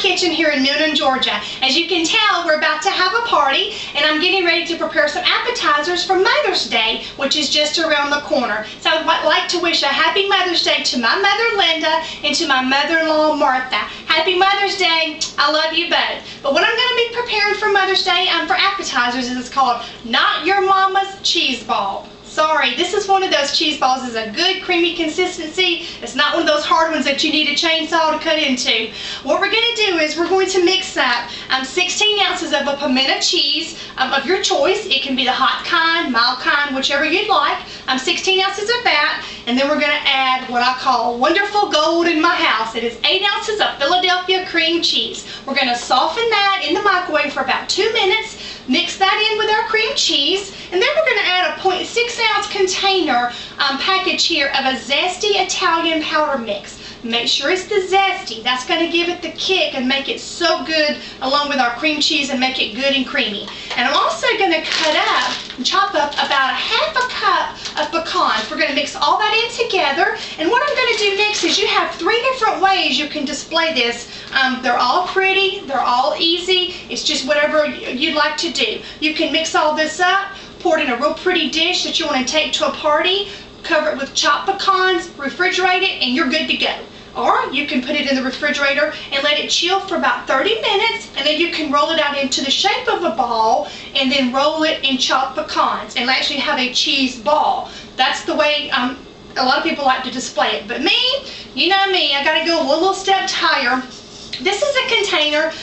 kitchen here in Noonan, Georgia. As you can tell, we're about to have a party, and I'm getting ready to prepare some appetizers for Mother's Day, which is just around the corner. So I would like to wish a happy Mother's Day to my mother, Linda, and to my mother-in-law, Martha. Happy Mother's Day. I love you both. But what I'm going to be preparing for Mother's Day for appetizers is called Not Your Mama's Cheese Ball. Sorry, this is one of those cheese balls. It's a good creamy consistency. It's not one of those hard ones that you need a chainsaw to cut into. What we're going to do is we're going to mix up 16 ounces of a pimento cheese of your choice. It can be the hot kind, mild kind, whichever you'd like. 16 ounces of that. And then we're going to add what I call wonderful gold in my house. It is 8 ounces of Philadelphia cream cheese. We're going to soften that in the microwave for about 2 minutes. Mix that in with our cream cheese, and then we're going to add a 0.6 ounce container package here of a zesty Italian powder mix. Make sure it's the zesty. That's going to give it the kick and make it so good along with our cream cheese and make it good and creamy. And I'm also going to chop up about a half a cup of pecans. We're going to mix all that in together. And what I'm going to do next is you have 3 different ways you can display this. They're all pretty. They're all easy. It's just whatever you'd like to do. You can mix all this up, pour it in a real pretty dish that you want to take to a party, cover it with chopped pecans, refrigerate it, and you're good to go. Or you can put it in the refrigerator and let it chill for about 30 minutes, and then you can roll it out into the shape of a ball and then roll it in chopped pecans and actually have a cheese ball. That's the way a lot of people like to display it. But me, you know me, I got to go one little step higher. This is a container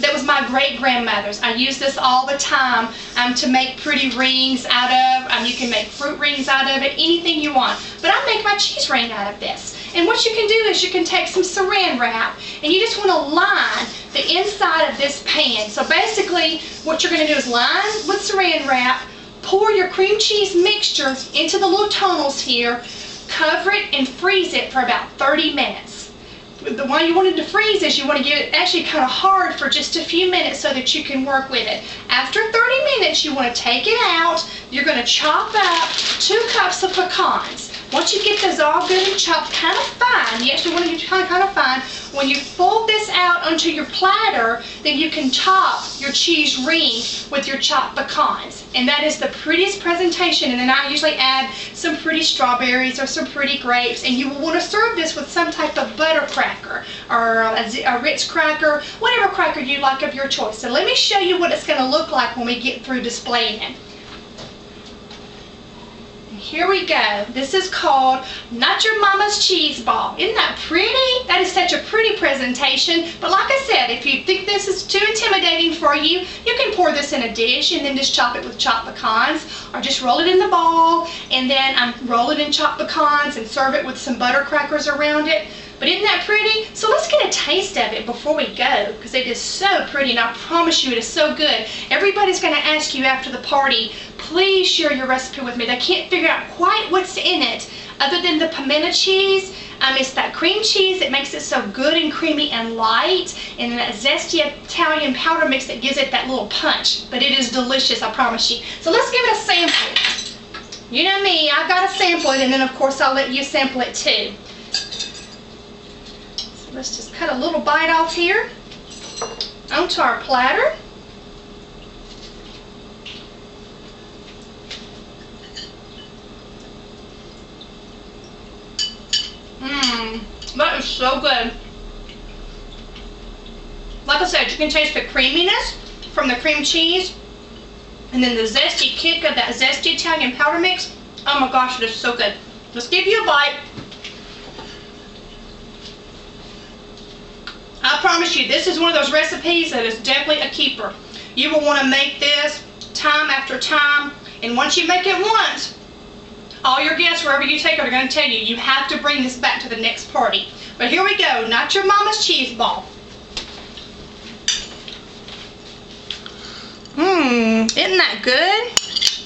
that was my great-grandmother's. I use this all the time to make pretty rings out of. You can make fruit rings out of it, anything you want. But I make my cheese ring out of this. And what you can do is you can take some saran wrap and you just want to line the inside of this pan. So basically what you're going to do is line with saran wrap, pour your cream cheese mixture into the little tunnels here, cover it and freeze it for about 30 minutes. The one you wanted to freeze is you want to get it actually kind of hard for just a few minutes so that you can work with it. After 30 minutes, you want to take it out. You're going to chop up 2 cups of pecans. Once you get those all good and chopped kind of fine, you actually want to get kind of fine, when you fold this out onto your platter, then you can top your cheese ring with your chopped pecans. And that is the prettiest presentation. And then I usually add some pretty strawberries or some pretty grapes. And you will want to serve this with some type of butter cracker or a Ritz cracker, whatever cracker you like of your choice. So let me show you what it's going to look like when we get through displaying it. Here we go. This is called Not Your Mama's Cheese Ball. Isn't that pretty? That is such a pretty presentation. But like I said, if you think this is too intimidating for you, you can pour this in a dish and then just chop it with chopped pecans, or just roll it in the ball and then roll it in chopped pecans and serve it with some butter crackers around it. But isn't that pretty? So let's get a taste of it before we go, because it is so pretty, and I promise you it is so good. Everybody's going to ask you after the party, please share your recipe with me. They can't figure out quite what's in it other than the pimento cheese. It's that cream cheese that makes it so good and creamy and light, and then that zesty Italian powder mix that gives it that little punch. But it is delicious, I promise you. So let's give it a sample. You know me, I've got to sample it, and then of course I'll let you sample it too. Let's just cut a little bite off here onto our platter. That is so good. Like I said, you can taste the creaminess from the cream cheese and then the zesty kick of that zesty Italian powder mix. Oh my gosh, it is so good. Let's give you a bite. I promise you, this is one of those recipes that is definitely a keeper. You will want to make this time after time, and once you make it once, all your guests, wherever you take it, are going to tell you, you have to bring this back to the next party. But here we go, Not Your Mama's Cheese Ball. Isn't that good?